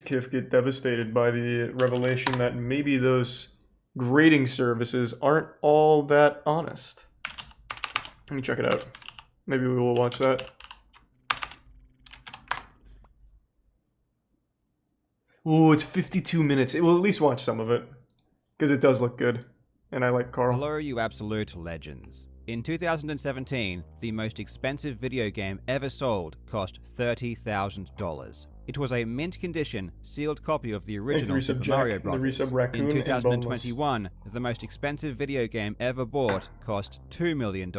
MoistCr1tikal get devastated by the revelation that maybe those grading services aren't all that honest. Let me check it out. Maybe we will watch that. Ooh, it's 52 minutes. We'll at least watch some of it. Because it does look good. And I like Carl. Hello, you absolute legends. In 2017, the most expensive video game ever sold cost $30,000. It was a mint condition, sealed copy of the original Super Mario Bros. In 2021, the most expensive video game ever bought cost $2 million.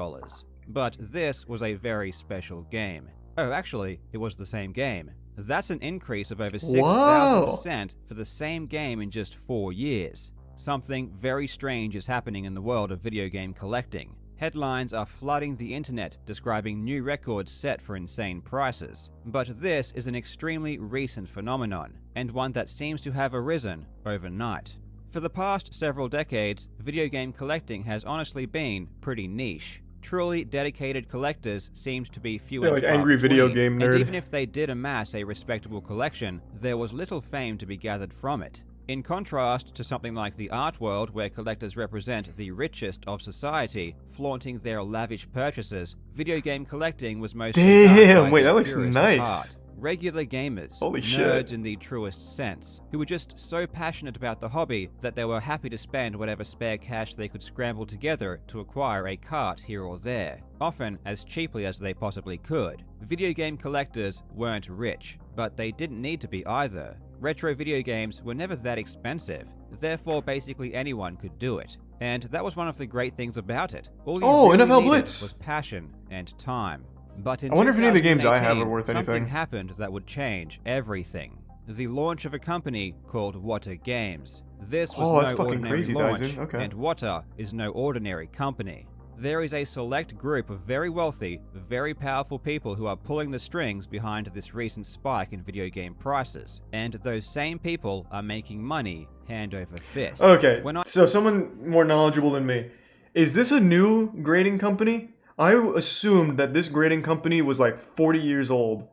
But this was a very special game. Oh, actually, it was the same game. That's an increase of over 6,000% for the same game in just 4 years. Something very strange is happening in the world of video game collecting. Headlines are flooding the internet describing new records set for insane prices. But this is an extremely recent phenomenon, and one that seems to have arisen overnight. For the past several decades, video game collecting has honestly been pretty niche. Truly dedicated collectors seemed to be few and like far angry between, video game nerd. and even if they did amass a respectable collection, there was little fame to be gathered from it. In contrast to something like the art world, where collectors represent the richest of society, flaunting their lavish purchases, video game collecting was mostly damn, wait, that looks nice. Regular gamers, holy nerds shit, in the truest sense, who were just so passionate about the hobby that they were happy to spend whatever spare cash they could scramble together to acquire a cart here or there, often as cheaply as they possibly could. Video game collectors weren't rich, but they didn't need to be either. Retro video games were never that expensive, therefore basically anyone could do it. And that was one of the great things about it. All you really NFL needed Blitz was passion and time. But in I wonder if any of the games I have are 2018, worth anything. something happened that would change everything. The launch of a company called Wata Games. This was no ordinary launch, and Wata is no ordinary company. There is a select group of very wealthy, very powerful people who are pulling the strings behind this recent spike in video game prices, and those same people are making money hand over fist. Okay, so someone more knowledgeable than me. Is this a new grading company? I assumed that this grading company was like 40 years old.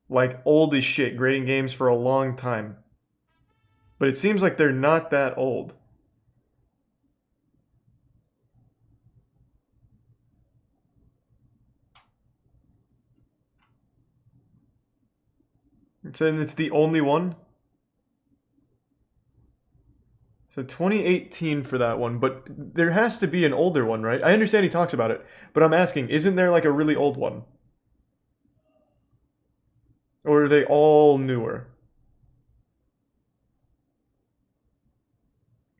Like old as shit, grading games for a long time. But it seems like they're not that old. And it's the only one? So 2018 for that one, but there has to be an older one, right? I understand he talks about it, but I'm asking, isn't there like a really old one? Or are they all newer?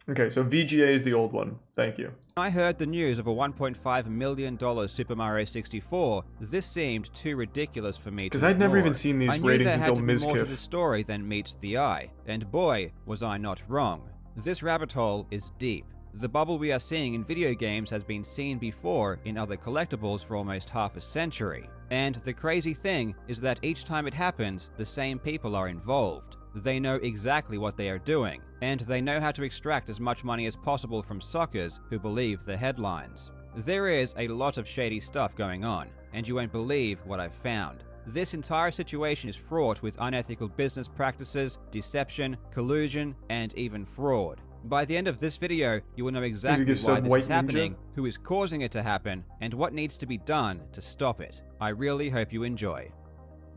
Okay, so VGA is the old one. Thank you. I heard the news of a $1.5 million Super Mario 64. This seemed too ridiculous for me to Because I'd never even seen these ratings until I knew there had to be more to MoistCr1tikal. the story than meets the eye, and boy, was I not wrong. This rabbit hole is deep. The bubble we are seeing in video games has been seen before in other collectibles for almost half a century. And the crazy thing is that each time it happens, the same people are involved. They know exactly what they are doing, and they know how to extract as much money as possible from suckers who believe the headlines. There is a lot of shady stuff going on, and you won't believe what I've found. This entire situation is fraught with unethical business practices, deception, collusion, and even fraud. By the end of this video, you will know exactly why this is happening, who is causing it to happen, and what needs to be done to stop it. I really hope you enjoy.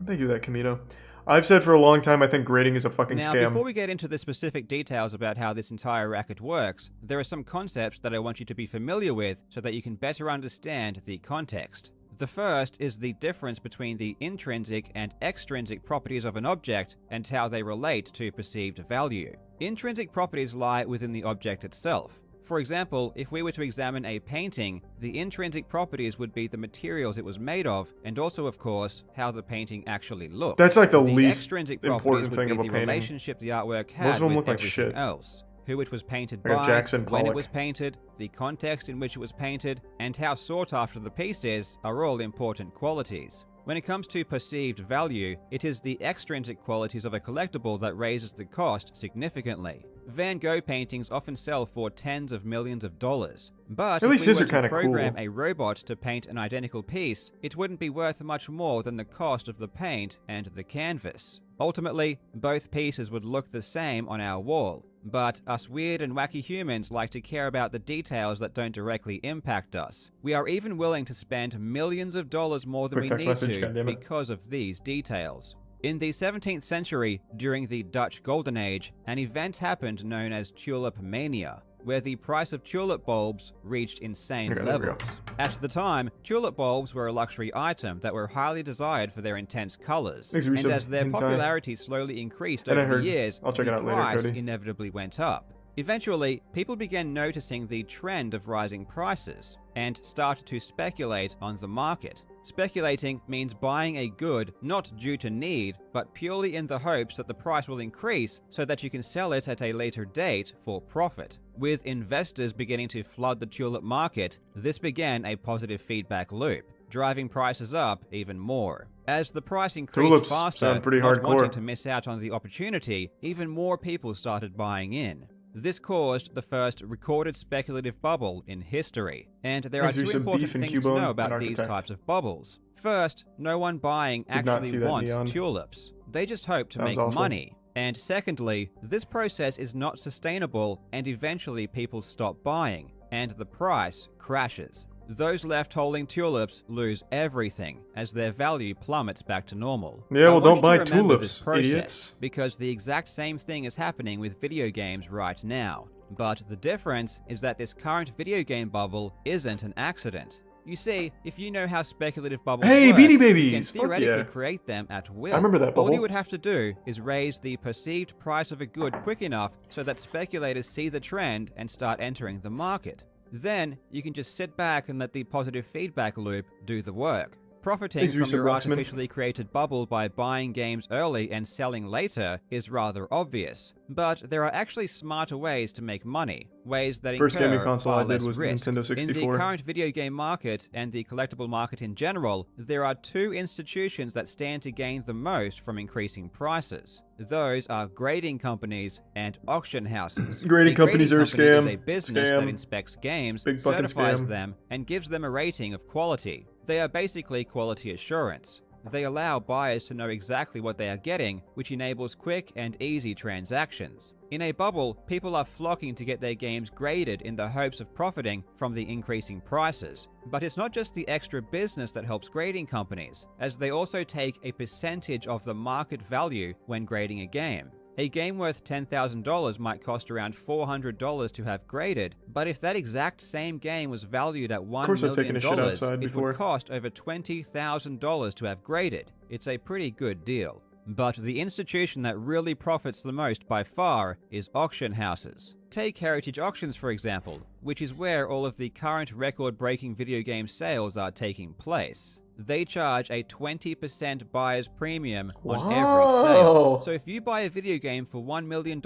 Thank you, that Camino. I've said for a long time I think grading is a fucking scam. Now, before we get into the specific details about how this entire racket works, there are some concepts that I want you to be familiar with so that you can better understand the context. The first is the difference between the intrinsic and extrinsic properties of an object and how they relate to perceived value. Intrinsic properties lie within the object itself. For example, if we were to examine a painting, the intrinsic properties would be the materials it was made of, and also, of course, how the painting actually looked. That's like the least extrinsic important thing of a the painting. Relationship the artwork had with everything else. Who it was painted by, when it was painted, the context in which it was painted, and how sought after the piece is are all important qualities. When it comes to perceived value, it is the extrinsic qualities of a collectible that raises the cost significantly. Van Gogh paintings often sell for tens of millions of dollars. But if we were to program a robot to paint an identical piece, it wouldn't be worth much more than the cost of the paint and the canvas. Ultimately, both pieces would look the same on our wall, but us weird and wacky humans like to care about the details that don't directly impact us. We are even willing to spend millions of dollars more than Quick we text need message, to goddammit. because of these details. In the 17th century, during the Dutch Golden Age, an event happened known as Tulip Mania, where the price of tulip bulbs reached insane Okay, there we go. levels. At the time, tulip bulbs were a luxury item that were highly desired for their intense colors, Thanks, and Resub. as their Hentai. popularity slowly increased And I over the heard- years, I'll check it the out later, price Cody. inevitably went up. Eventually, people began noticing the trend of rising prices and started to speculate on the market. Speculating means buying a good not due to need, but purely in the hopes that the price will increase so that you can sell it at a later date for profit. With investors beginning to flood the tulip market, this began a positive feedback loop, driving prices up even more. As the price increased Tulips faster, sound pretty not hardcore. wanting to miss out on the opportunity, even more people started buying in. This caused the first recorded speculative bubble in history, and there are Thanks, two Resub. important Beef and things to Cubone know and about these Architect. types of bubbles. First, no one buying Did not actually see that wants neon. tulips. They just hope to Sounds make awful. money. And secondly, this process is not sustainable, and eventually people stop buying, and the price crashes. Those left holding tulips lose everything as their value plummets back to normal. Yeah, well, I want don't you buy to remember tulips, this process, idiots. because the exact same thing is happening with video games right now. But the difference is that this current video game bubble isn't an accident. You see, if you know how speculative bubbles Hey, work, Beanie you can Babies! Fuck theoretically yeah. create them at will. I remember that All bubble. you would have to do is raise the perceived price of a good quick enough so that speculators see the trend and start entering the market. Then, you can just sit back and let the positive feedback loop do the work. Profiting Thanks, from Resub your Roxman. artificially created bubble by buying games early and selling later is rather obvious, but there are actually smarter ways to make money, ways that First gaming incur console far I did less was risk. Nintendo In 64. the current video game market and the collectible market in general, there are two institutions that stand to gain the most from increasing prices. Those are grading companies and auction houses. Grading companies are a company is scam. a business Scam. that inspects games, Big fucking certifies scam. them, and gives them a rating of quality. They are basically quality assurance. They allow buyers to know exactly what they are getting, which enables quick and easy transactions. In a bubble, people are flocking to get their games graded in the hopes of profiting from the increasing prices. But it's not just the extra business that helps grading companies, as they also take a percentage of the market value when grading a game. A game worth $10,000 might cost around $400 to have graded, but if that exact same game was valued at $1 course I've taken million, a shit outside it before. would cost over $20,000 to have graded. It's a pretty good deal. But the institution that really profits the most by far is auction houses. Take Heritage Auctions, for example, which is where all of the current record-breaking video game sales are taking place. They charge a 20% buyer's premium on every sale. Wow. So if you buy a video game for $1 million,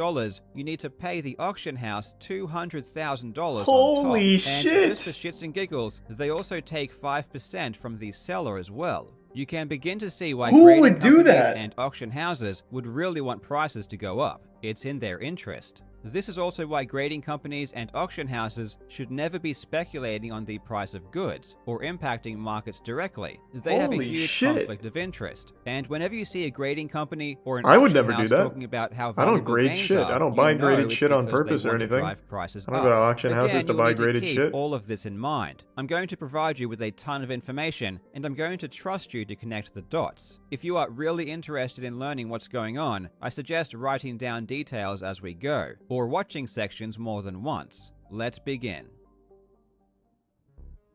you need to pay the auction house $200,000 on top. Holy And shit. just for shits and giggles, they also take 5% from the seller as well. You can begin to see why Who grading would do companies that? and auction houses would really want prices to go up. It's in their interest. This is also why grading companies and auction houses should never be speculating on the price of goods or impacting markets directly. They have a Holy huge shit. conflict of interest. And whenever you see a grading company or an I would auction never do house that. talking about how I don't valuable grade games shit. are, I don't you buy know graded it's shit on because they purpose or want to anything. drive prices I don't go to up. auction houses Again, to you buy will need graded keep shit. all of this in mind. I'm going to provide you with a ton of information, and I'm going to trust you to connect the dots. If you are really interested in learning what's going on, I suggest writing down details as we go, or watching sections more than once. Let's begin.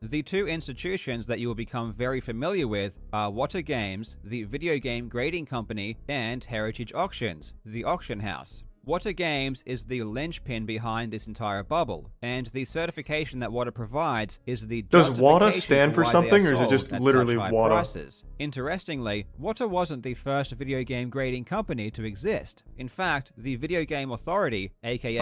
The two institutions that you will become very familiar with are Wata Games, the video game grading company, and Heritage Auctions, the auction house. Wata Games is the linchpin behind this entire bubble, and the certification that Wata provides is the Does Wata justification stand for why they something, are or is it sold just at literally such high Wata? prices. Interestingly, Wata wasn't the first video game grading company to exist. In fact, the Video Game Authority, aka he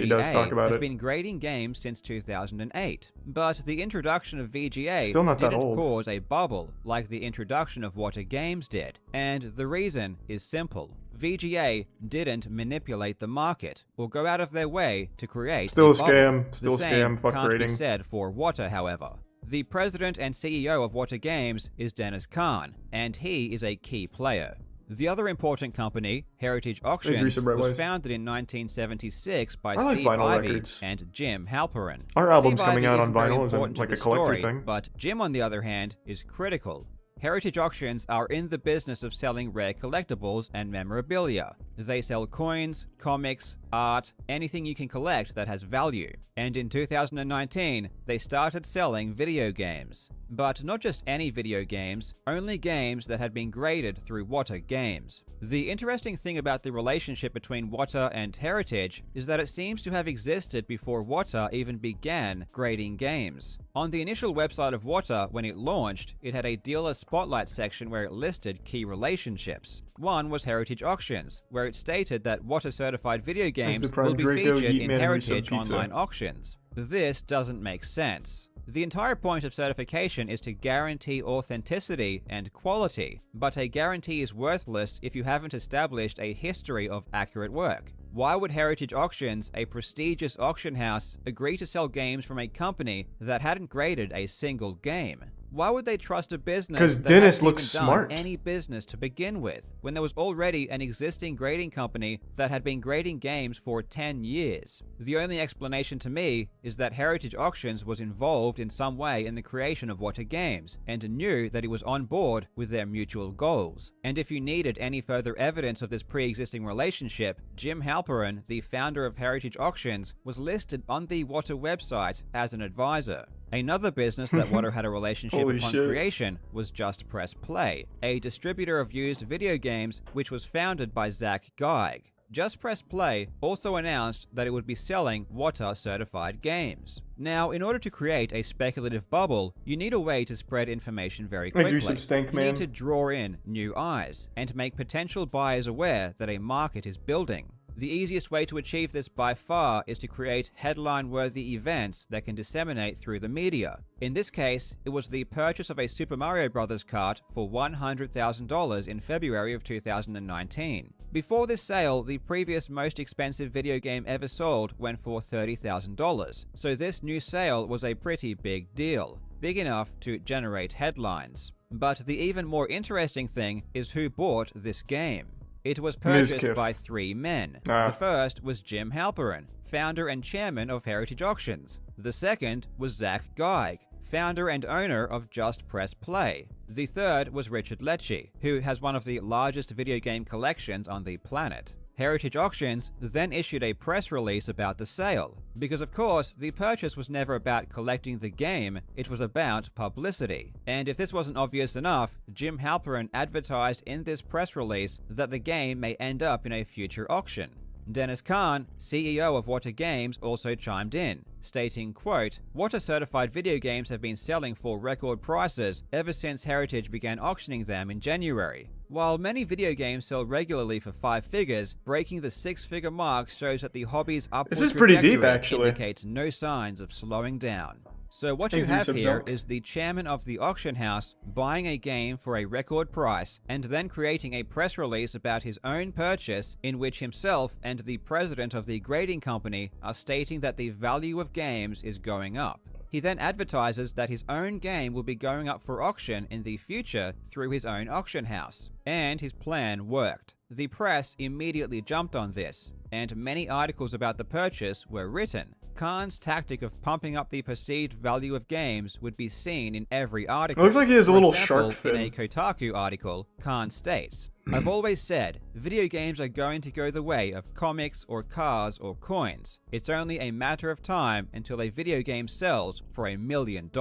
does talk VGA, about has it. been grading games since 2008. But the introduction of VGA Still not that didn't old. cause a bubble like the introduction of Wata Games did. And the reason is simple. VGA didn't manipulate the market or go out of their way to create Still a bubble. scam. Still a The scam. same Fuck can't grading. be said for Wata, however. The president and CEO of Wata Games is Dennis Kahn, and he is a key player. The other important company, Heritage Auctions, was founded in 1976 by Steve Ivey and Jim Halperin. Our album's Steve coming Ivey out on isn't very vinyl important isn't like to a the collector story, thing. But Jim, on the other hand, is critical. Heritage Auctions are in the business of selling rare collectibles and memorabilia. They sell coins, comics, art, anything you can collect that has value. And in 2019, they started selling video games. But not just any video games, only games that had been graded through Wata Games. The interesting thing about the relationship between Wata and Heritage is that it seems to have existed before Wata even began grading games. On the initial website of Wata, when it launched, it had a dealer spotlight section where it listed key relationships. One was Heritage Auctions, where it stated that Wata certified video games will be featured in Heritage online auctions. This doesn't make sense. The entire point of certification is to guarantee authenticity and quality, but a guarantee is worthless if you haven't established a history of accurate work. Why would Heritage Auctions, a prestigious auction house, agree to sell games from a company that hadn't graded a single game? Why would they trust a business that hadn't even done any business to begin with, when there was already an existing grading company that had been grading games for 10 years? The only explanation to me is that Heritage Auctions was involved in some way in the creation of Wata Games, and knew that it was on board with their mutual goals. And if you needed any further evidence of this pre-existing relationship, Jim Halperin, the founder of Heritage Auctions, was listed on the Wata website as an advisor. Another business that Wata had a relationship upon creation was Just Press Play, a distributor of used video games which was founded by Zach Geig. Just Press Play also announced that it would be selling Wata certified games. Now, in order to create a speculative bubble, you need a way to spread information very quickly. You need to draw in new eyes and make potential buyers aware that a market is building. The easiest way to achieve this by far is to create headline-worthy events that can disseminate through the media. In this case, it was the purchase of a Super Mario Bros. Cart for $100,000 in February of 2019. Before this sale, the previous most expensive video game ever sold went for $30,000, so this new sale was a pretty big deal, big enough to generate headlines. But the even more interesting thing is who bought this game. It was purchased by 3 men. The first was Jim Halperin, founder and chairman of Heritage Auctions. The second was Zach Geig, founder and owner of Just Press Play. The third was Richard Lecce, who has one of the largest video game collections on the planet. Heritage Auctions then issued a press release about the sale, because of course the purchase was never about collecting the game, it was about publicity. And if this wasn't obvious enough, Jim Halperin advertised in this press release that the game may end up in a future auction. Dennis Kahn, CEO of Wata Games, also chimed in, stating, quote, "Wata certified video games have been selling for record prices ever since Heritage began auctioning them in January. While many video games sell regularly for 5 figures, breaking the 6-figure mark shows that the hobby's upward trajectory indicates no signs of slowing down." So what you have here is the chairman of the auction house buying a game for a record price and then creating a press release about his own purchase in which himself and the president of the grading company are stating that the value of games is going up. He then advertises that his own game will be going up for auction in the future through his own auction house. And his plan worked. The press immediately jumped on this, and many articles about the purchase were written. Kahn's tactic of pumping up the perceived value of games would be seen in every article. It looks like he has a little shark fin. In a Kotaku article, Kahn states, "I've always said, video games are going to go the way of comics or cars or coins. It's only a matter of time until a video game sells for $1 million.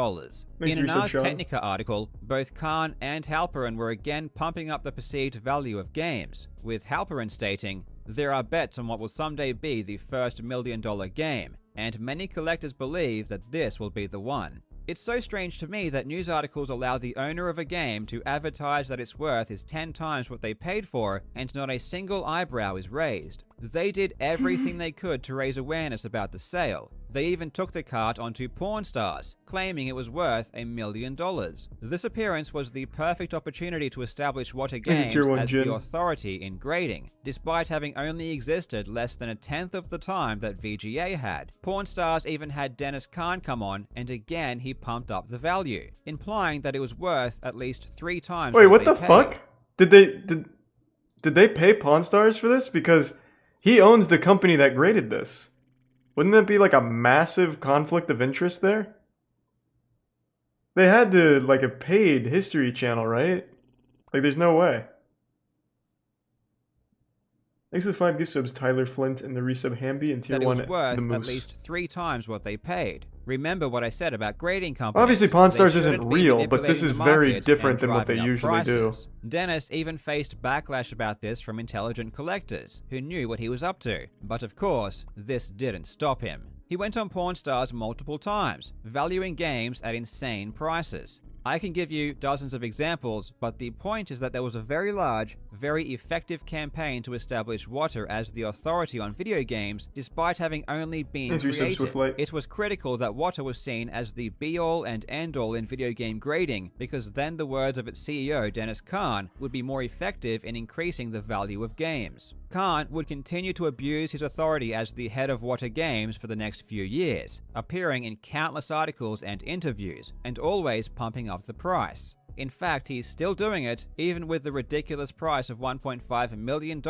In an Ars Technica article, both Kahn and Halperin were again pumping up the perceived value of games, with Halperin stating, "There are bets on what will someday be the first $1 million game, and many collectors believe that this will be the one." It's so strange to me that news articles allow the owner of a game to advertise that its worth is 10 times what they paid for, and not a single eyebrow is raised. They did everything they could to raise awareness about the sale. They even took the cart onto Pawn Stars, claiming it was worth $1 million. This appearance was the perfect opportunity to establish Wata Games as the authority in grading, despite having only existed less than 1/10 of the time that VGA had. Pawn Stars even had Dennis Kahn come on, and again he pumped up the value, implying that it was worth at least 3 times. Wait, what the fuck? Did they pay Pawn Stars for this? Because he owns the company that graded this. Wouldn't that be like a massive conflict of interest there? They had to, like, a paid History Channel, right? Like, there's no way. Thanks for the 5 gift subs, Tyler Flint, and the resub Hamby and Tier 1 that it was worth the Moose. at least 3 times what they paid. Remember what I said about grading companies. Obviously, Pawn Stars isn't real, but this is very different than what they usually do. Dennis even faced backlash about this from intelligent collectors, who knew what he was up to. But of course, this didn't stop him. He went on Pawn Stars multiple times, valuing games at insane prices. I can give you dozens of examples, but the point is that there was a very large, very effective campaign to establish Water as the authority on video games, despite having only been created. It was critical that Water was seen as the be-all and end-all in video game grading, because then the words of its CEO, Dennis Kahn, would be more effective in increasing the value of games. Kahn would continue to abuse his authority as the head of Water Games for the next few years, appearing in countless articles and interviews, and always pumping up the price. In fact, he's still doing it, even with the ridiculous price of $1.5 million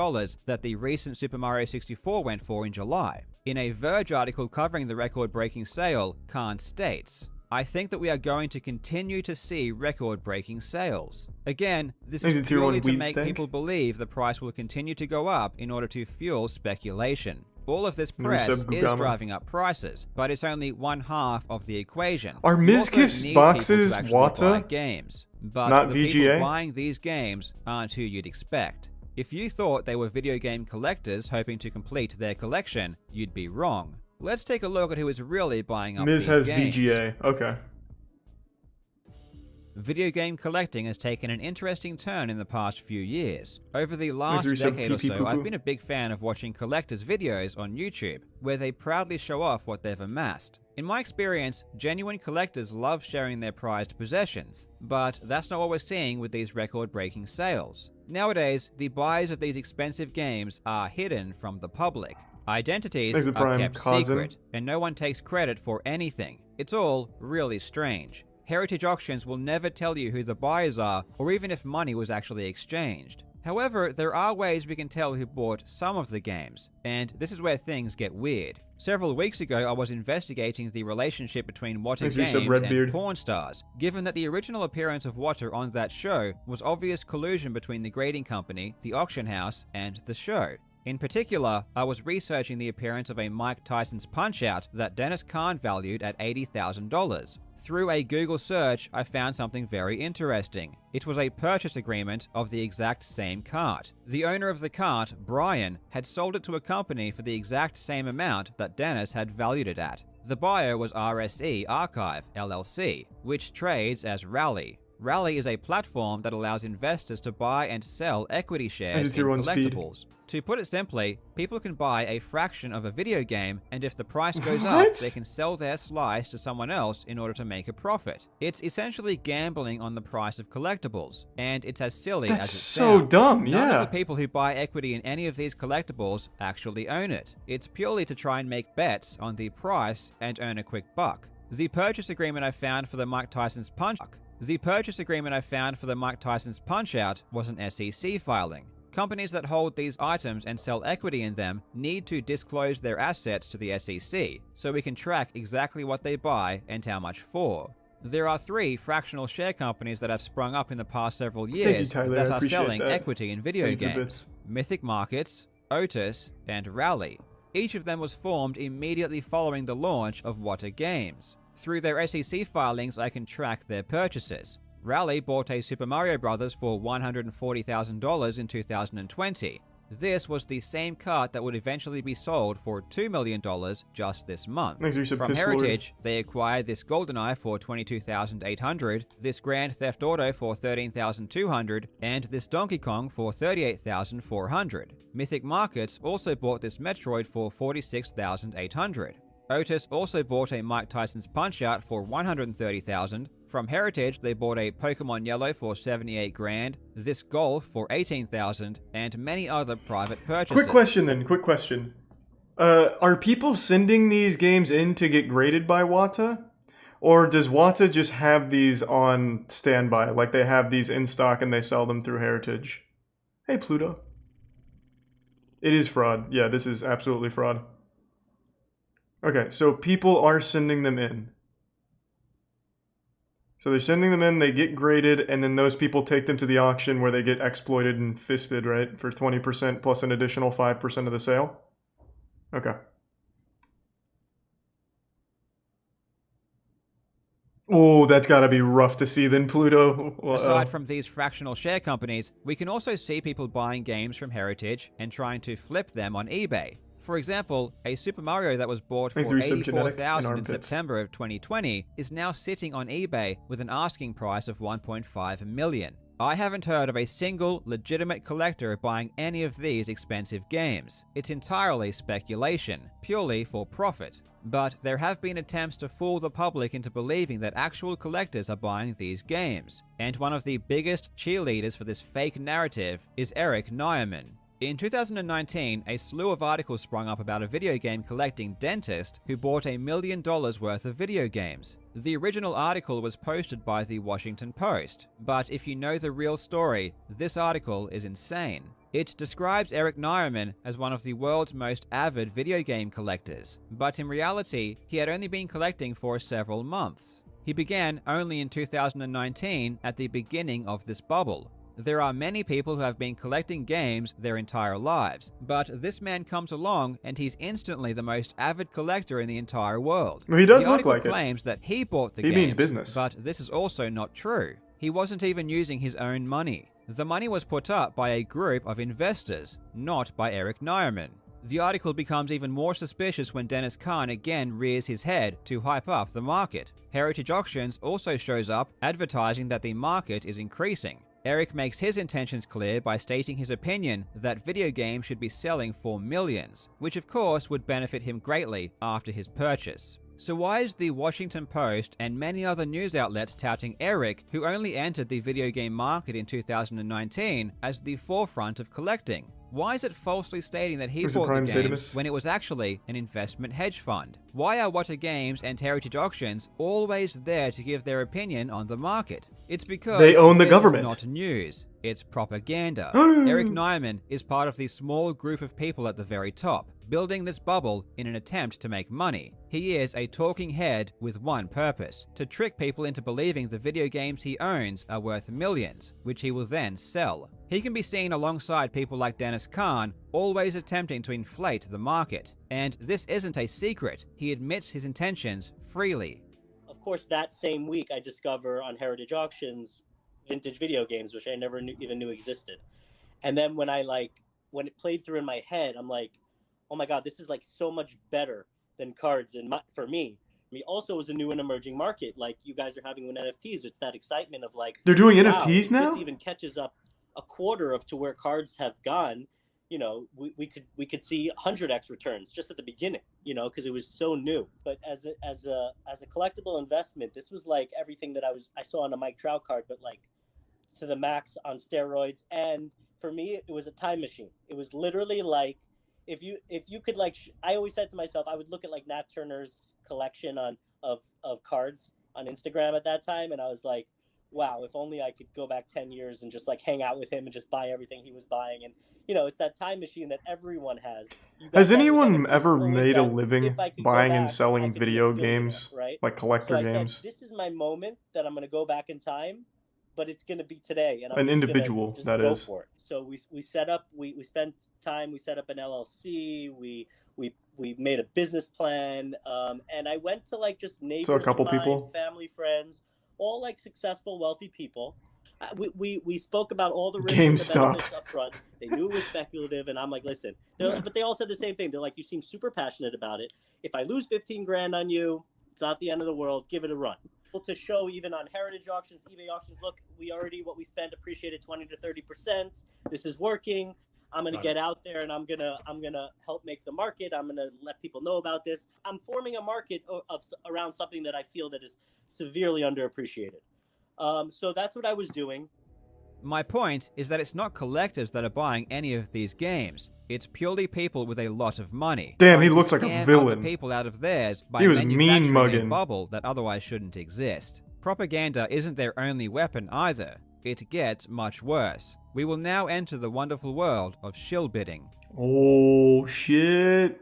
that the recent Super Mario 64 went for in July. In a Verge article covering the record-breaking sale, Kahn states, "I think that we are going to continue to see record-breaking sales." Again, this is purely to make people believe the price will continue to go up in order to fuel speculation. All of this press is driving up prices, but it's only one half of the equation. Are Mizkif's boxes Wata? Games, but not the VGA? people buying these games aren't who you'd expect. If you thought they were video game collectors hoping to complete their collection, you'd be wrong. Let's take a look at who is really buying up these games. Miz has VGA. Okay. Video game collecting has taken an interesting turn in the past few years. Over the last decade or so, I've been a big fan of watching collectors' videos on YouTube, where they proudly show off what they've amassed. In my experience, genuine collectors love sharing their prized possessions, but that's not what we're seeing with these record-breaking sales. Nowadays, the buyers of these expensive games are hidden from the public. Identities are kept secret, and no one takes credit for anything. It's all really strange. Heritage auctions will never tell you who the buyers are, or even if money was actually exchanged. However, there are ways we can tell who bought some of the games, and this is where things get weird. Several weeks ago, I was investigating the relationship between Water Games and Pawn Stars, given that the original appearance of Water on that show was obvious collusion between the grading company, the auction house, and the show. In particular, I was researching the appearance of a Mike Tyson's Punch-Out that Dennis Kahn valued at $80,000. Through a Google search, I found something very interesting. It was a purchase agreement of the exact same cart. The owner of the cart, Brian, had sold it to a company for the exact same amount that Dennis had valued it at. The buyer was RSE Archive, LLC, which trades as Rally. Rally is a platform that allows investors to buy and sell equity shares in collectibles. To put it simply, people can buy a fraction of a video game, and if the price goes up, they can sell their slice to someone else in order to make a profit. It's essentially gambling on the price of collectibles, and it's as silly as it sounds. That's so dumb, yeah. None of the people who buy equity in any of these collectibles actually own it. It's purely to try and make bets on the price and earn a quick buck. The purchase agreement I found for the Mike Tyson's Punch-Out was an SEC filing. Companies that hold these items and sell equity in them need to disclose their assets to the SEC, so we can track exactly what they buy and how much for. There are 3 fractional share companies that have sprung up in the past several years that are selling equity in video games. Mythic Markets, Otis, and Rally. Each of them was formed immediately following the launch of Water Games. Through their SEC filings, I can track their purchases. Rally bought a Super Mario Bros. For $140,000 in 2020. This was the same cart that would eventually be sold for $2 million just this month. From Heritage, they acquired this GoldenEye for $22,800, this Grand Theft Auto for $13,200, and this Donkey Kong for $38,400. Mythic Markets also bought this Metroid for $46,800. Otis also bought a Mike Tyson's Punch-Out for $130,000. From Heritage, they bought a Pokemon Yellow for $78,000, this Golf for $18,000, and many other private purchases. Quick question. Are people sending these games in to get graded by Wata? Or does Wata just have these on standby, like they have these in stock and they sell them through Heritage? Hey, Pluto. It is fraud. Yeah, this is absolutely fraud. Okay, so people are sending them in. So they're sending them in, they get graded, and then those people take them to the auction where they get exploited and fisted, right? For 20% plus an additional 5% of the sale? Okay. Oh, that's gotta be rough to see then, Pluto. Aside from these fractional share companies, we can also see people buying games from Heritage and trying to flip them on eBay. For example, a Super Mario that was bought for $84,000 in September of 2020 is now sitting on eBay with an asking price of $1.5 million. I haven't heard of a single legitimate collector buying any of these expensive games. It's entirely speculation, purely for profit. But there have been attempts to fool the public into believing that actual collectors are buying these games. And one of the biggest cheerleaders for this fake narrative is Eric Nyman. In 2019, a slew of articles sprung up about a video game collecting dentist who bought $1 million worth of video games. The original article was posted by the Washington Post, but if you know the real story, this article is insane. It describes Eric Nyman as one of the world's most avid video game collectors, but in reality, he had only been collecting for several months. He began only in 2019 at the beginning of this bubble. There are many people who have been collecting games their entire lives, but this man comes along and he's instantly the most avid collector in the entire world. Well, he does look like it. The article claims that he bought the games, games, means business. But this is also not true. He wasn't even using his own money. The money was put up by a group of investors, not by Eric Nyman. The article becomes even more suspicious when Dennis Kahn again rears his head to hype up the market. Heritage Auctions also shows up advertising that the market is increasing. Eric makes his intentions clear by stating his opinion that video games should be selling for millions, which of course would benefit him greatly after his purchase. So why is the Washington Post and many other news outlets touting Eric, who only entered the video game market in 2019, as the forefront of collecting? Why is it falsely stating that he bought the games when it was actually an investment hedge fund? Why are What A Games and Heritage Auctions always there to give their opinion on the market? It's because they own the government. It's not news, it's propaganda. Eric Nyman is part of the small group of people at the very top, building this bubble in an attempt to make money. He is a talking head with one purpose: to trick people into believing the video games he owns are worth millions, which he will then sell. He can be seen alongside people like Dennis Kahn, always attempting to inflate the market. And this isn't a secret. He admits his intentions freely. Of course, that same week I discover on Heritage Auctions vintage video games, which I never even knew existed. And then when it played through in my head, I'm like, oh my God, this is like so much better than cards. And for me, also was a new and emerging market like you guys are having with NFTs. It's that excitement of like, they're doing wow, NFTs now? This even catches up a quarter of to where cards have gone. You know, we could see 100x returns just at the beginning, you know, because it was so new. But as a collectible investment, this was like everything that I saw on a Mike Trout card, but like to the max on steroids. And for me, it was a time machine. It was literally like if you could like I always said to myself, I would look at like Nat Turner's collection of cards on Instagram at that time, and I was like, wow, if only I could go back 10 years and just like hang out with him and just buy everything he was buying. And, you know, it's that time machine that everyone has. Has anyone ever made a living buying and selling video games, right? Like collector games? Said, this is my moment that I'm going to go back in time, but it's going to be today. And I'm an individual, just that go is. for it. So we set up, we spent time, we set up an LLC, we made a business plan, and I went to like just neighbors, so a couple of mine, people, family, friends, all like successful, wealthy people. We spoke about all the risks and the benefits up front. They knew it was speculative, and I'm like, listen. But they all said the same thing. They're like, you seem super passionate about it. If I lose 15 grand on you, it's not the end of the world. Give it a run. To show even on Heritage Auctions, eBay Auctions, look, what we spent appreciated 20 to 30%. This is working. I'm going to get out there and I'm going to help make the market. I'm going to let people know about this. I'm forming a market around something that I feel that is severely underappreciated. So that's what I was doing. My point is that it's not collectors that are buying any of these games. It's purely people with a lot of money. Damn, he looks like a villain. People out of theirs by he was mean mugging a bubble that otherwise shouldn't exist. Propaganda isn't their only weapon either. It gets much worse. We will now enter the wonderful world of shill bidding. Oh, shit.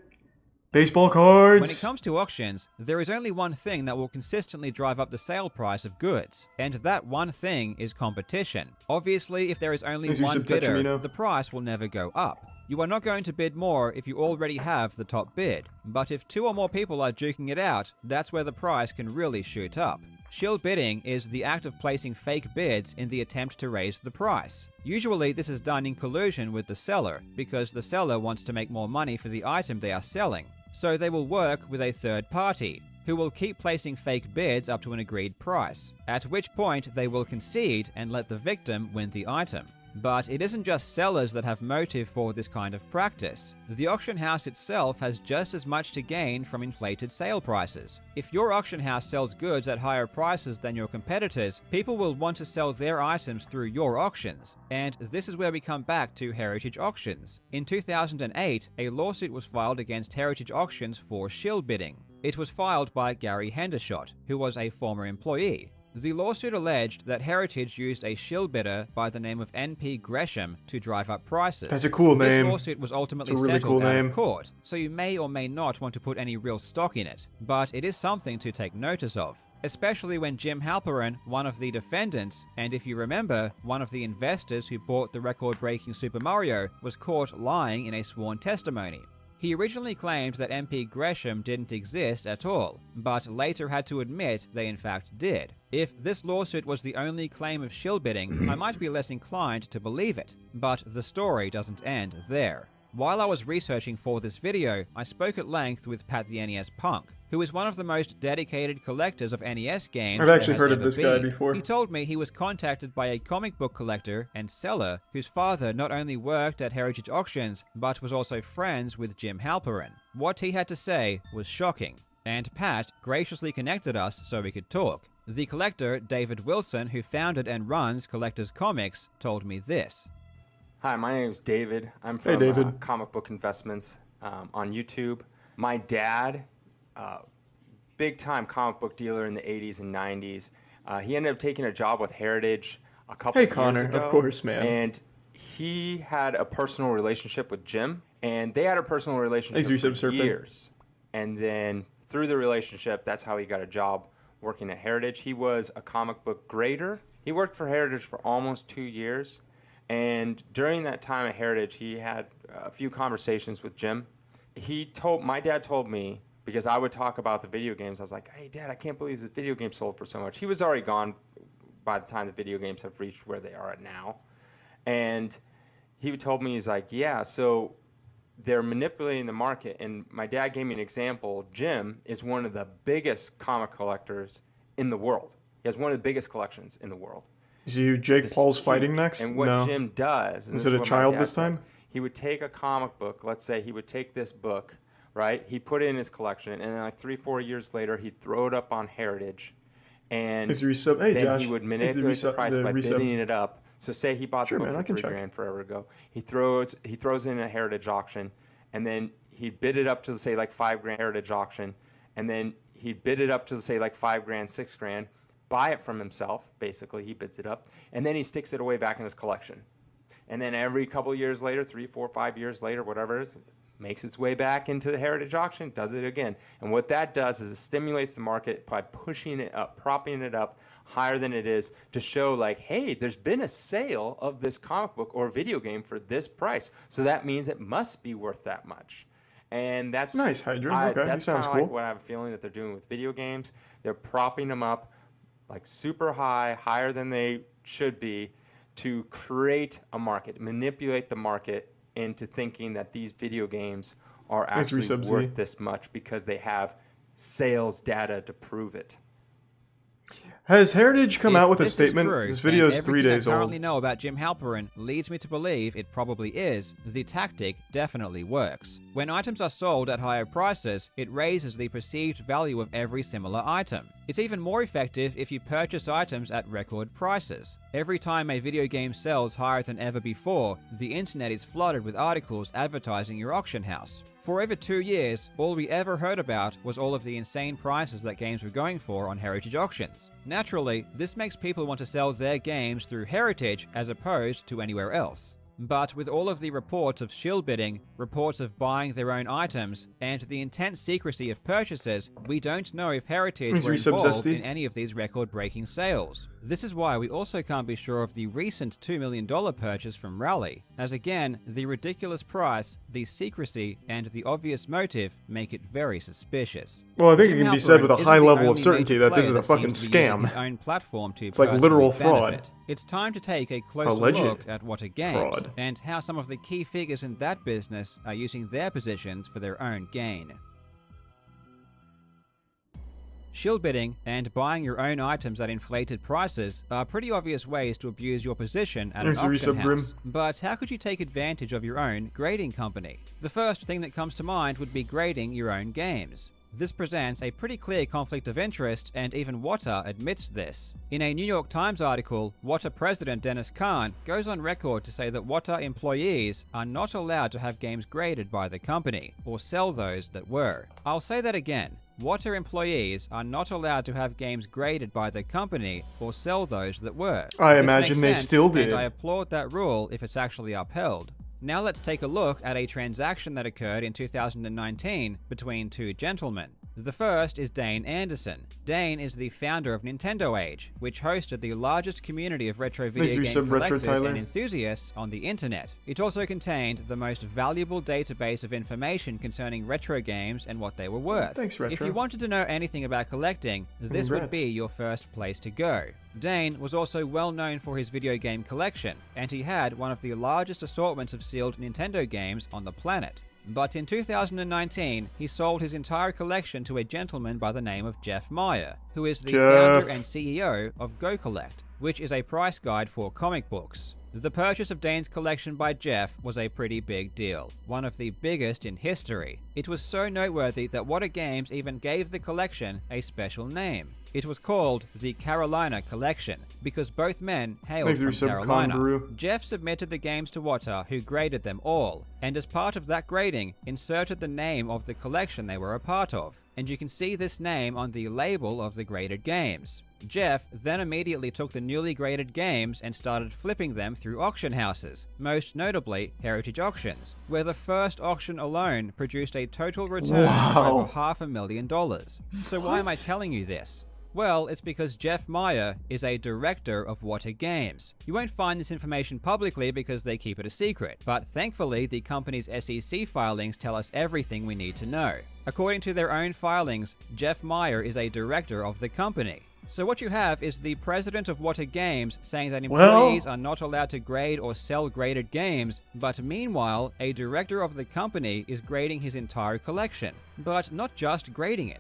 Baseball cards. When it comes to auctions, there is only one thing that will consistently drive up the sale price of goods, and that one thing is competition. Obviously, if there is only one bidder, the price will never go up. You are not going to bid more if you already have the top bid, but if 2 or more people are duking it out, that's where the price can really shoot up. Shill bidding is the act of placing fake bids in the attempt to raise the price. Usually this is done in collusion with the seller, because the seller wants to make more money for the item they are selling. So they will work with a third party, who will keep placing fake bids up to an agreed price, at which point they will concede and let the victim win the item. But it isn't just sellers that have motive for this kind of practice. The auction house itself has just as much to gain from inflated sale prices. If your auction house sells goods at higher prices than your competitors, people will want to sell their items through your auctions. And this is where we come back to heritage auctions. In 2008, a lawsuit was filed against heritage auctions for shill bidding. It was filed by Gary Hendershot, who was a former employee. The lawsuit alleged that Heritage used a shill bidder by the name of N.P. Gresham to drive up prices. That's a cool name. This lawsuit was ultimately settled out of court, so you may or may not want to put any real stock in it, but it is something to take notice of. Especially when Jim Halperin, one of the defendants, and if you remember, one of the investors who bought the record-breaking Super Mario, was caught lying in a sworn testimony. He originally claimed that MP Gresham didn't exist at all, but later had to admit they in fact did. If this lawsuit was the only claim of shill bidding, I might be less inclined to believe it, but the story doesn't end there. While I was researching for this video, I spoke at length with Pat the NES Punk, who is one of the most dedicated collectors of NES games. I've actually heard of this guy before. He told me he was contacted by a comic book collector and seller whose father not only worked at Heritage Auctions, but was also friends with Jim Halperin. What he had to say was shocking, and Pat graciously connected us so we could talk. The collector, David Wilson, who founded and runs Collectors Comics, told me this. Hi, my name is David. I'm from Comic Book Investments on YouTube. My dad, big-time comic book dealer in the 80s and 90s. He ended up taking a job with Heritage a couple of years ago. Of course, man. And he had a personal relationship with Jim, and they had a personal relationship for years. And then through the relationship, that's how he got a job working at Heritage. He was a comic book grader. He worked for Heritage for almost 2 years. And during that time at Heritage, he had a few conversations with Jim. My dad told me, because I would talk about the video games, I was like, hey, Dad, I can't believe this video game sold for so much. He was already gone by the time the video games have reached where they are at now. And he told me, he's like, yeah, so they're manipulating the market. And my dad gave me an example. Jim is one of the biggest comic collectors in the world. He has one of the biggest collections in the world. Is he who Jake Paul's fighting next? And what Jim does... Is it a child this time? He would take a comic book. Let's say he would take this book, right? He'd put it in his collection, and then like 3-4 years later, he'd throw it up on Heritage. And then he would manipulate the price by bidding it up. So say he bought the book for $3,000 forever ago. He throws it in a Heritage auction, and then he'd bid it up to, say, like $5,000 Heritage auction, and then he'd bid it up to, say, like $5,000, $6,000, buy it from himself, basically, he bids it up, and then he sticks it away back in his collection. And then every couple of years later, 3, 4, 5 years later, whatever it is, makes its way back into the Heritage auction, does it again. And what that does is it stimulates the market by pushing it up, propping it up higher than it is to show like, hey, there's been a sale of this comic book or video game for this price. So that means it must be worth that much. And that's nice, Hydra. Okay, that's kind of like what I have a feeling that they're doing with video games. They're propping them up like super high, higher than they should be, to create a market, manipulate the market into thinking that these video games are actually worth this much because they have sales data to prove it. Has Heritage come out with a statement? This video is 3 days old. Everything I currently know about Jim Halperin leads me to believe it probably is. The tactic definitely works. When items are sold at higher prices, it raises the perceived value of every similar item. It's even more effective if you purchase items at record prices. Every time a video game sells higher than ever before, the internet is flooded with articles advertising your auction house. For over 2 years, all we ever heard about was all of the insane prices that games were going for on Heritage auctions. Naturally, this makes people want to sell their games through Heritage as opposed to anywhere else. But with all of the reports of shill bidding, reports of buying their own items, and the intense secrecy of purchases, we don't know if Heritage were involved in any of these record-breaking sales. This is why we also can't be sure of the recent $2 million purchase from Rally, as again, the ridiculous price, the secrecy, and the obvious motive make it very suspicious. Well, I think it can be said with a high level of certainty that this is a fucking scam. Own platform to it's like literal fraud. Benefit. It's time to take a closer look at Whatta Games and how some of the key figures in that business are using their positions for their own gain. Shill bidding and buying your own items at inflated prices are pretty obvious ways to abuse your position at an auction house. But how could you take advantage of your own grading company? The first thing that comes to mind would be grading your own games. This presents a pretty clear conflict of interest, and even Whatta admits this. In a New York Times article, Whatta president Dennis Kahn goes on record to say that Whatta employees are not allowed to have games graded by the company, or sell those that were. I'll say that again. Whatta employees are not allowed to have games graded by the company, or sell those that were. I imagine they still did. And I applaud that rule if it's actually upheld. Now let's take a look at a transaction that occurred in 2019 between two gentlemen. The first is Dane Anderson. Dane is the founder of Nintendo Age, which hosted the largest community of retro video game collectors and enthusiasts on the internet. It also contained the most valuable database of information concerning retro games and what they were worth. Thanks, Retro. If you wanted to know anything about collecting, this would be your first place to go. Dane was also well known for his video game collection, and he had one of the largest assortments of sealed Nintendo games on the planet. But in 2019, he sold his entire collection to a gentleman by the name of Jeff Meyer, who is the founder and CEO of GoCollect, which is a price guide for comic books. The purchase of Dane's collection by Jeff was a pretty big deal, one of the biggest in history. It was so noteworthy that Whatta Games even gave the collection a special name. It was called the Carolina Collection, because both men hailed from Carolina. Jeff submitted the games to Whatta, who graded them all, and as part of that grading, inserted the name of the collection they were a part of. And you can see this name on the label of the graded games. Jeff then immediately took the newly graded games and started flipping them through auction houses, most notably Heritage Auctions, where the first auction alone produced a total return of over $500,000. So why am I telling you this? Well, it's because Jeff Meyer is a director of Whatta Games. You won't find this information publicly because they keep it a secret, but thankfully the company's SEC filings tell us everything we need to know. According to their own filings, Jeff Meyer is a director of the company. So what you have is the president of Whatta Games saying that employees are not allowed to grade or sell graded games, but meanwhile, a director of the company is grading his entire collection. But not just grading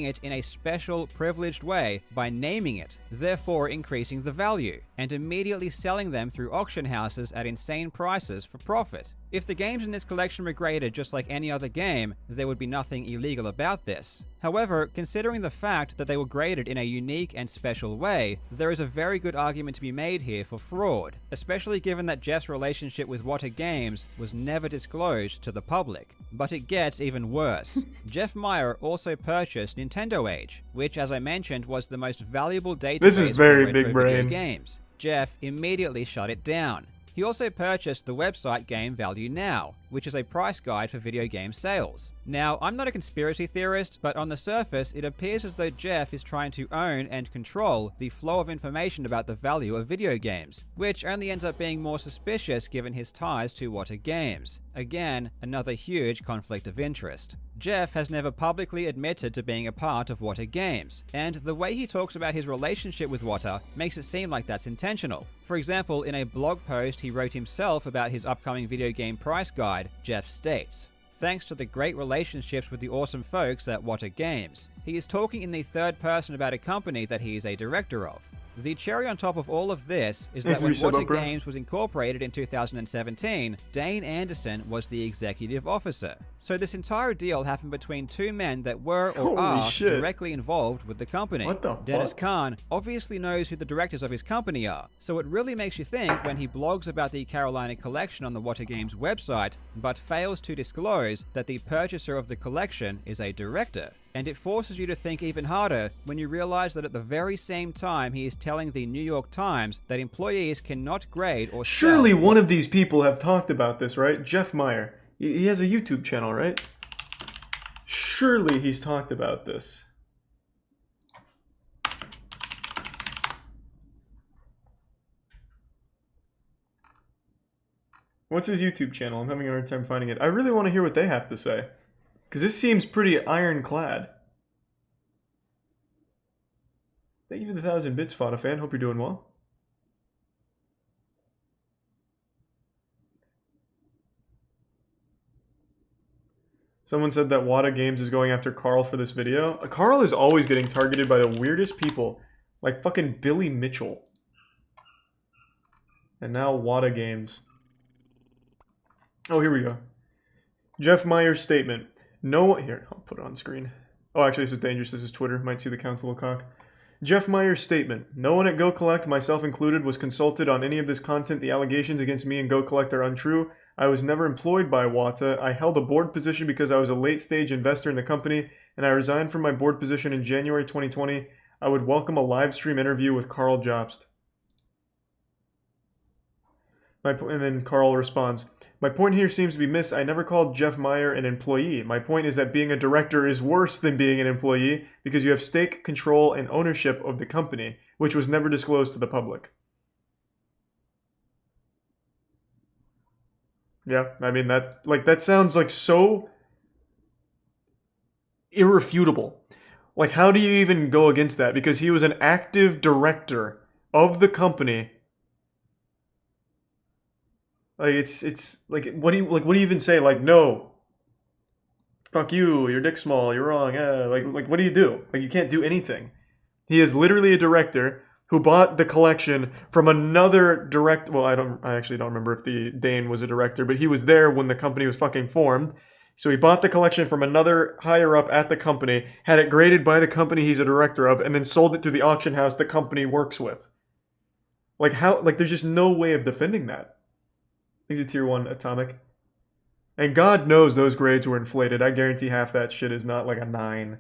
it in a special, privileged way by naming it, therefore increasing the value, and immediately selling them through auction houses at insane prices for profit. If the games in this collection were graded just like any other game, there would be nothing illegal about this. However, considering the fact that they were graded in a unique and special way, there is a very good argument to be made here for fraud, especially given that Jeff's relationship with Whatta Games was never disclosed to the public. But it gets even worse. Jeff Meyer also purchased Nintendo Age, which, as I mentioned, was the most valuable database for retro video games. Jeff immediately shut it down. He also purchased the website Game Value Now, which is a price guide for video game sales. Now, I'm not a conspiracy theorist, but on the surface, it appears as though Jeff is trying to own and control the flow of information about the value of video games, which only ends up being more suspicious given his ties to Whatta Games. Again, another huge conflict of interest. Jeff has never publicly admitted to being a part of Whatta Games, and the way he talks about his relationship with Whatta makes it seem like that's intentional. For example, in a blog post he wrote himself about his upcoming video game price guide, Jeff states, "Thanks to the great relationships with the awesome folks at Whatta Games." He is talking in the third person about a company that he is a director of. The cherry on top of all of this is that when Water Games was incorporated in 2017, Dane Anderson was the executive officer. So this entire deal happened between two men that were or are directly involved with the company. What the Dennis fuck? Kahn obviously knows who the directors of his company are, so it really makes you think when he blogs about the Carolina collection on the Water Games website, but fails to disclose that the purchaser of the collection is a director. And it forces you to think even harder when you realize that at the very same time he is telling the New York Times that employees cannot grade or Surely one of these people have talked about this, right? Jeff Meyer. He has a YouTube channel, right? Surely he's talked about this. What's his YouTube channel? I'm having a hard time finding it. I really want to hear what they have to say. Because this seems pretty ironclad. Thank you for the 1,000 bits, Fada fan. Hope you're doing well. Someone said that Wada Games is going after Carl for this video. Carl is always getting targeted by the weirdest people. Like fucking Billy Mitchell. And now Wada Games. Oh, here we go. Jeff Meyer's statement. No, here, I'll put it on screen. Oh, actually, this is dangerous. This is Twitter. Might see the Council of Cock. Jeff Meyer's statement. No one at Go Collect, myself included, was consulted on any of this content. The allegations against me and Go Collect are untrue. I was never employed by Wata. I held a board position because I was a late-stage investor in the company, and I resigned from my board position in January 2020. I would welcome a live stream interview with Carl Jobst. And then Carl responds, my point here seems to be missed. I never called Jeff Meyer an employee. My point is that being a director is worse than being an employee because you have stake, control, and ownership of the company, which was never disclosed to the public. Yeah, I mean, that sounds like so irrefutable. Like, how do you even go against that? Because he was an active director of the company. Like, it's like, what do you even say? Like, no, fuck you, your dick's small, you're wrong. Like, what do you do? Like, you can't do anything. He is literally a director who bought the collection from another well, I actually don't remember if the Dane was a director, but he was there when the company was fucking formed. So he bought the collection from another higher up at the company, had it graded by the company he's a director of, and then sold it to the auction house the company works with. Like, how, like, there's just no way of defending that. He's a tier 1 atomic. And God knows those grades were inflated. I guarantee half that shit is not like a 9.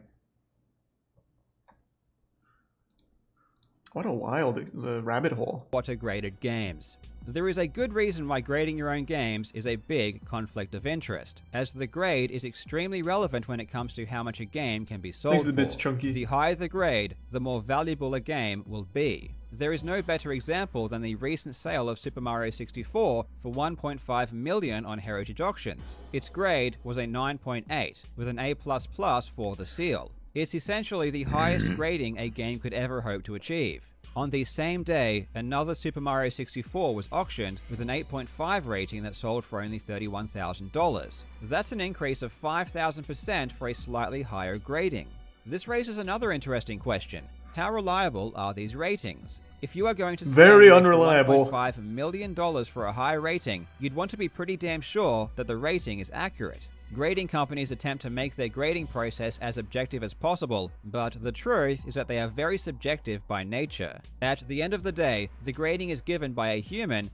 What a wild rabbit hole. What are graded games? There is a good reason why grading your own games is a big conflict of interest, as the grade is extremely relevant when it comes to how much a game can be sold for. Bits, Chunky. The higher the grade, the more valuable a game will be. There is no better example than the recent sale of Super Mario 64 for $1.5 million on Heritage Auctions. Its grade was a 9.8, with an A++ for the seal. It's essentially the highest grading a game could ever hope to achieve. On the same day, another Super Mario 64 was auctioned with an 8.5 rating that sold for only $31,000. That's an increase of 5,000% for a slightly higher grading. This raises another interesting question. How reliable are these ratings? If you are going to spend very unreliable $1.5 million for a high rating, you'd want to be pretty damn sure that the rating is accurate. Grading companies attempt to make their grading process as objective as possible, but the truth is that they are very subjective by nature. At the end of the day, the grading is given by a human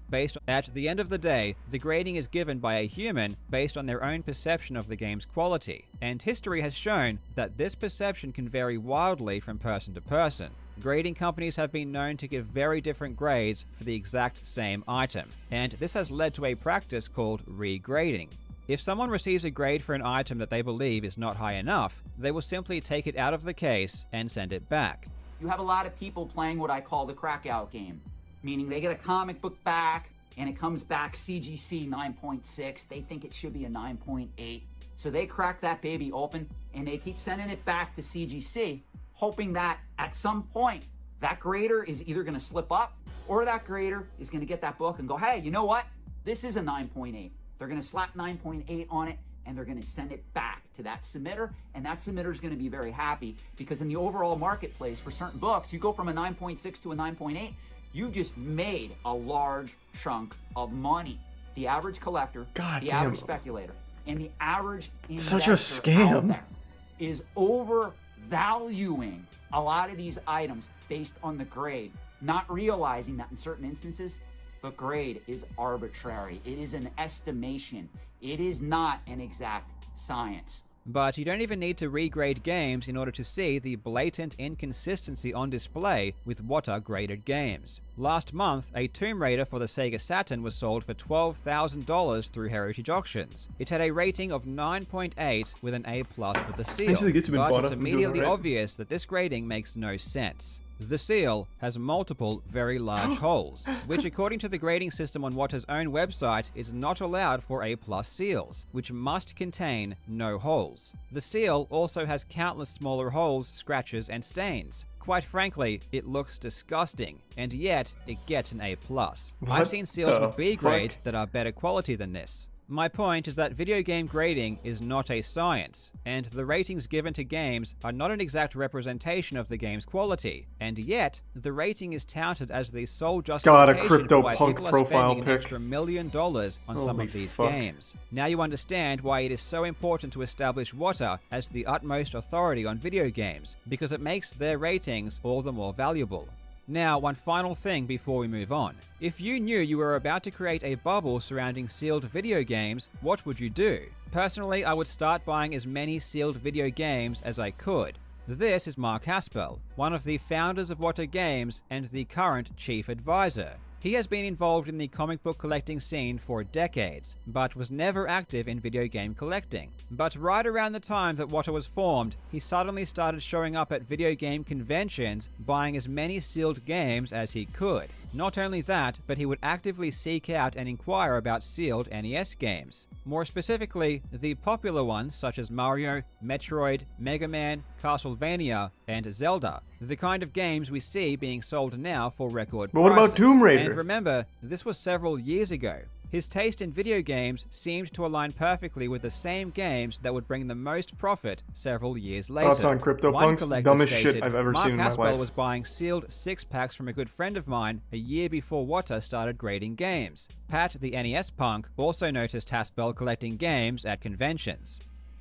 based on their own perception of the game's quality, and history has shown that this perception can vary wildly from person to person. Grading companies have been known to give very different grades for the exact same item, and this has led to a practice called regrading. If someone receives a grade for an item that they believe is not high enough, they will simply take it out of the case and send it back. You have a lot of people playing what I call the crack-out game, meaning they get a comic book back and it comes back CGC 9.6. They think it should be a 9.8. So they crack that baby open and they keep sending it back to CGC, hoping that at some point that grader is either going to slip up or that grader is going to get that book and go, hey, you know what? This is a 9.8. They're going to slap 9.8 on it, and they're going to send it back to that submitter, and that submitter is going to be very happy because in the overall marketplace for certain books, you go from a 9.6 to a 9.8, you just made a large chunk of money. The average collector, average speculator, and the average investor such a scam out there is overvaluing a lot of these items based on the grade, not realizing that in certain instances, the grade is arbitrary. It is an estimation. It is not an exact science. But you don't even need to regrade games in order to see the blatant inconsistency on display with what are graded games. Last month, a Tomb Raider for the Sega Saturn was sold for $12,000 through Heritage Auctions. It had a rating of 9.8 with an A+ with the seal, but it's immediately obvious that this grading makes no sense. The seal has multiple very large holes, which according to the grading system on Wata's own website is not allowed for A+ seals, which must contain no holes. The seal also has countless smaller holes, scratches, and stains. Quite frankly, it looks disgusting, and yet it gets an A+. I've seen seals with B grade that are better quality than this. My point is that video game grading is not a science, and the ratings given to games are not an exact representation of the game's quality, and yet the rating is touted as the sole justification for why people are spending an extra $1 million on some of these games. Now you understand why it is so important to establish Wata as the utmost authority on video games, because it makes their ratings all the more valuable. Now, one final thing before we move on. If you knew you were about to create a bubble surrounding sealed video games, what would you do? Personally, I would start buying as many sealed video games as I could. This is Mark Haspel, one of the founders of Wata Games and the current chief advisor. He has been involved in the comic book collecting scene for decades, but was never active in video game collecting. But right around the time that Wata was formed, he suddenly started showing up at video game conventions, buying as many sealed games as he could. Not only that, but he would actively seek out and inquire about sealed NES games. More specifically, the popular ones such as Mario, Metroid, Mega Man, Castlevania, and Zelda. The kind of games we see being sold now for record prices. But what about Tomb Raider? And remember, this was several years ago. His taste in video games seemed to align perfectly with the same games that would bring the most profit several years later. Thoughts on CryptoPunks? Dumbest shit I've ever seen in my life. Mark Haspel was buying sealed 6-packs from a good friend of mine a year before Wata started grading games. Pat, the NES punk, also noticed Haspel collecting games at conventions.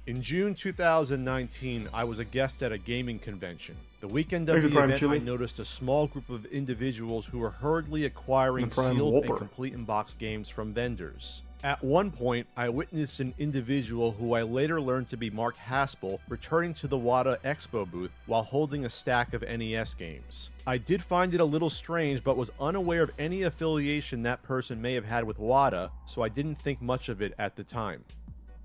In June 2019, I was a guest at a gaming convention. The weekend of the event, I noticed a small group of individuals who were hurriedly acquiring sealed and complete in-box games from vendors. At one point, I witnessed an individual who I later learned to be Mark Haspel returning to the Wata Expo booth while holding a stack of NES games. I did find it a little strange, but was unaware of any affiliation that person may have had with Wata, so I didn't think much of it at the time.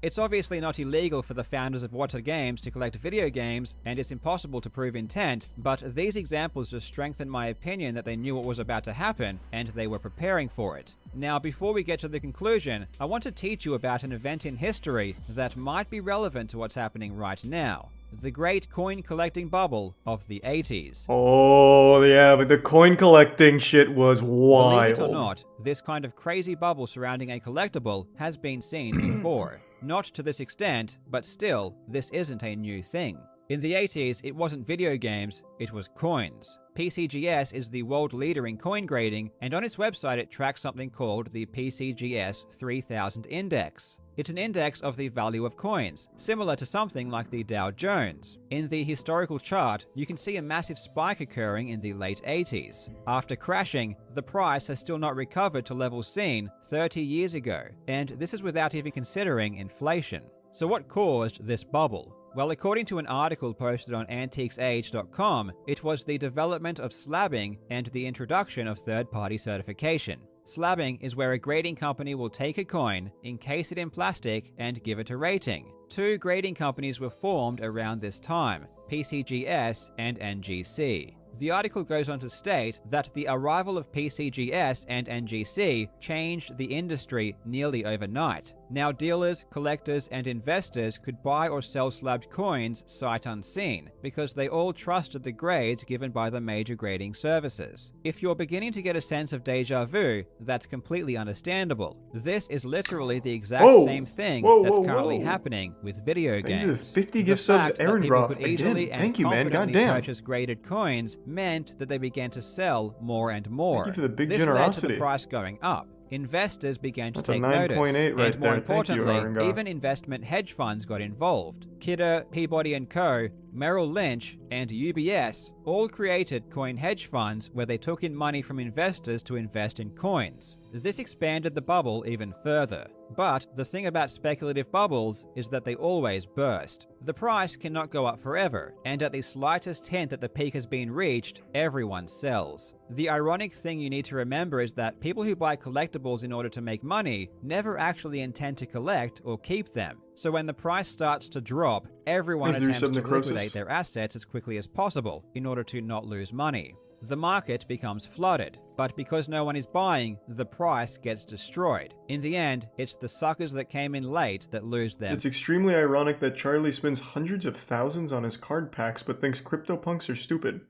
It's obviously not illegal for the founders of Wata Games to collect video games, and it's impossible to prove intent, but these examples just strengthen my opinion that they knew what was about to happen, and they were preparing for it. Now, before we get to the conclusion, I want to teach you about an event in history that might be relevant to what's happening right now. The great coin collecting bubble of the 80s. Oh, yeah, but the coin collecting shit was wild. Believe it or not, this kind of crazy bubble surrounding a collectible has been seen before. Not to this extent, but still, this isn't a new thing. In the 80s, it wasn't video games, it was coins. PCGS is the world leader in coin grading, and on its website it tracks something called the PCGS 3000 Index. It's an index of the value of coins, similar to something like the Dow Jones. In the historical chart, you can see a massive spike occurring in the late 80s. After crashing, the price has still not recovered to levels seen 30 years ago, and this is without even considering inflation. So what caused this bubble? Well, according to an article posted on antiquesage.com, it was the development of slabbing and the introduction of third-party certification. Slabbing is where a grading company will take a coin, encase it in plastic, and give it a rating. Two grading companies were formed around this time, PCGS and NGC. The article goes on to state that the arrival of PCGS and NGC changed the industry nearly overnight. Now dealers, collectors, and investors could buy or sell slabbed coins sight unseen, because they all trusted the grades given by the major grading services. If you're beginning to get a sense of deja vu, that's completely understandable. This is literally the exact same thing that's currently happening with video games. 50 gift subs, Aaron Groff. Again, thank you, man. Goddamn. Purchase graded coins meant that they began to sell more and more. Thank you for the big this generosity. led to the price going up. Investors began to That's take a 9.8 notice, right and more there. importantly, even investment hedge funds got involved. Kidder, Peabody & Co., Merrill Lynch, and UBS all created coin hedge funds where they took in money from investors to invest in coins. This expanded the bubble even further. But the thing about speculative bubbles is that they always burst. The price cannot go up forever, and at the slightest hint that the peak has been reached, everyone sells. The ironic thing you need to remember is that people who buy collectibles in order to make money never actually intend to collect or keep them. So when the price starts to drop, everyone attempts to liquidate their assets as quickly as possible in order to not lose money. The market becomes flooded, but because no one is buying, the price gets destroyed. In the end, it's the suckers that came in late that lose them. It's extremely ironic that Charlie spends hundreds of thousands on his card packs but thinks CryptoPunks are stupid.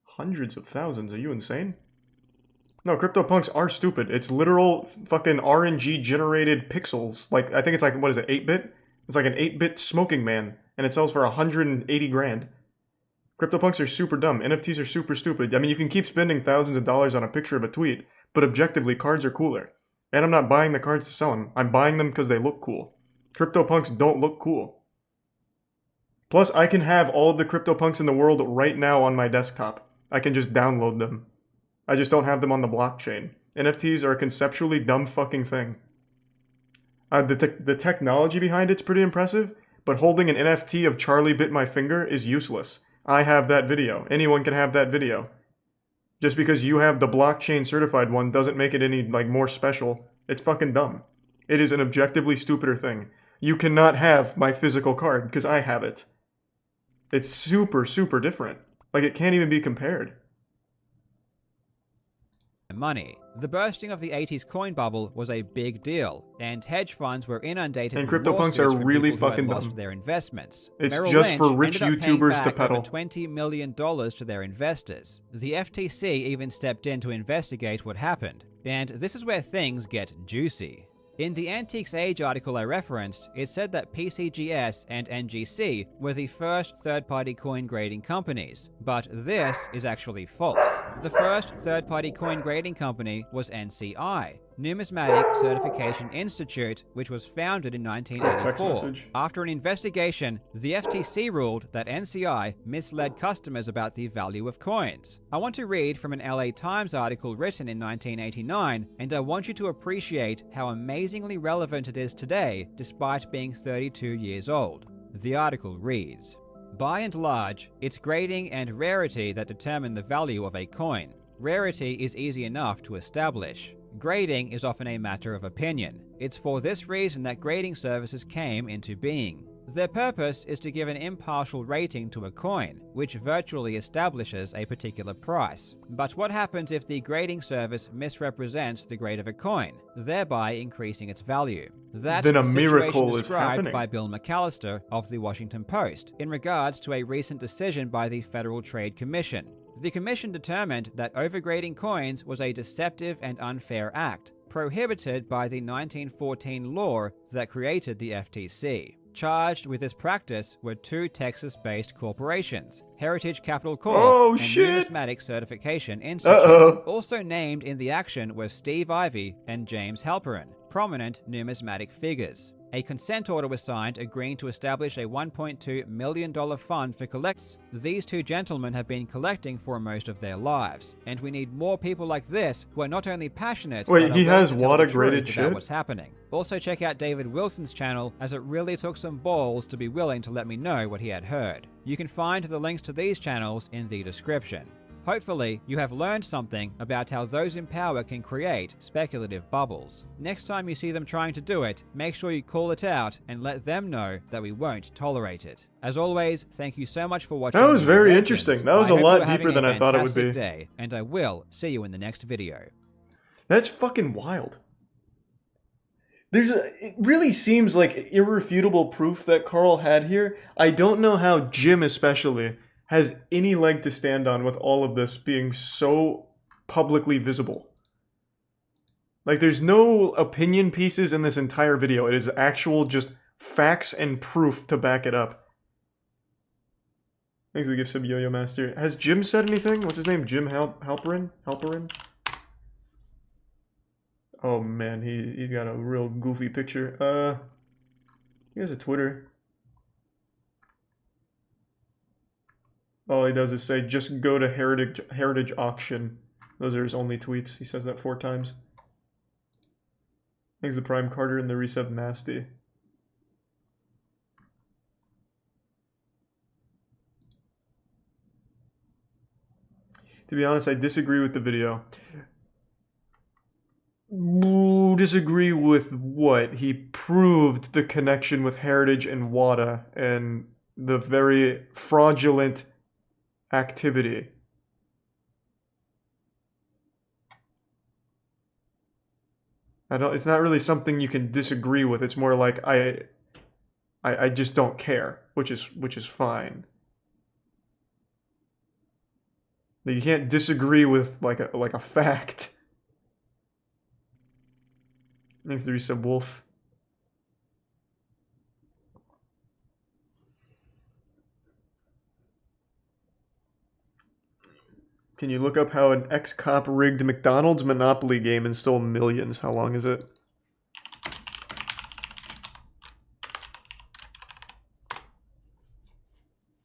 Hundreds of thousands? Are you insane? No, CryptoPunks are stupid. It's literal fucking RNG generated pixels. Like, I think it's like, what is it, 8-bit? It's like an 8-bit smoking man, and it sells for 180 grand. CryptoPunks are super dumb. NFTs are super stupid. I mean, you can keep spending thousands of dollars on a picture of a tweet, but objectively, cards are cooler. And I'm not buying the cards to sell them. I'm buying them because they look cool. CryptoPunks don't look cool. Plus, I can have all of the CryptoPunks in the world right now on my desktop. I can just download them. I just don't have them on the blockchain. NFTs are a conceptually dumb fucking thing. The technology behind it's pretty impressive, but holding an NFT of Charlie bit my finger is useless. I have that video. Anyone can have that video. Just because you have the blockchain certified one doesn't make it any more special. It's fucking dumb. It is an objectively stupider thing. You cannot have my physical card because I have it. It's super, super different. Like, it can't even be compared. Money. The bursting of the 80s coin bubble was a big deal, and hedge funds were inundated and with CryptoPunks are really fucking lost dumb. Their investments. It's Merrill just Lynch for rich ended up YouTubers paying to back peddle. over $20 million to their investors. The FTC even stepped in to investigate what happened, and this is where things get juicy. In the Antiques Age article I referenced, it said that PCGS and NGC were the first third-party coin grading companies, but this is actually false. The first third-party coin grading company was NCI, Numismatic Certification Institute, which was founded in 1984. After an investigation, the FTC ruled that NCI misled customers about the value of coins. I want to read from an LA Times article written in 1989, and I want you to appreciate how amazingly relevant it is today, despite being 32 years old. The article reads, "By and large, it's grading and rarity that determine the value of a coin. Rarity is easy enough to establish. Grading is often a matter of opinion. It's for this reason that grading services came into being. Their purpose is to give an impartial rating to a coin, which virtually establishes a particular price. But what happens if the grading service misrepresents the grade of a coin, thereby increasing its value? That's then a the miracle situation is described happening. by Bill McAllister of the Washington Post in regards to a recent decision by the Federal Trade Commission. The commission determined that overgrading coins was a deceptive and unfair act, prohibited by the 1914 law that created the FTC. Charged with this practice were two Texas-based corporations, Heritage Capital Corp. And Numismatic Certification Institute. Also named in the action were Steve Ivey and James Halperin, prominent numismatic figures. A consent order was signed agreeing to establish a $1.2 million fund for collectors. These two gentlemen have been collecting for most of their lives, and we need more people like this who are not only passionate, Wait, but he are willing has to tell the water-graded truth about shit? what's happening. Also check out David Wilson's channel, as it really took some balls to be willing to let me know what he had heard. You can find the links to these channels in the description. Hopefully, you have learned something about how those in power can create speculative bubbles. Next time you see them trying to do it, make sure you call it out and let them know that we won't tolerate it. As always, thank you so much for watching. That was very Legends. interesting. That was I a hope lot you're having deeper than I thought it would be. fantastic day, and I will see you in the next video. That's fucking wild. It really seems like irrefutable proof that Carl had here. I don't know how Jim especially has any leg to stand on with all of this being so publicly visible. Like, there's no opinion pieces in this entire video. It is actual just facts and proof to back it up. Thanks for the gift sub, Yo-Yo Master. Has Jim said anything? What's his name? Jim Halperin? Oh man, he's got a real goofy picture. He has a Twitter. All he does is say, just go to Heritage Auction. Those are his only tweets. He says that 4 times. Thanks to Prime Carter and the resub Nasty. To be honest, I disagree with the video. Disagree with what? He proved the connection with Heritage and WADA and the very fraudulent activity. It's not really something you can disagree with. It's more like I just don't care, which is fine. You can't disagree with like a fact. Thanks to resub Wolf. Can you look up how an ex-cop rigged McDonald's Monopoly game and stole millions? How long is it?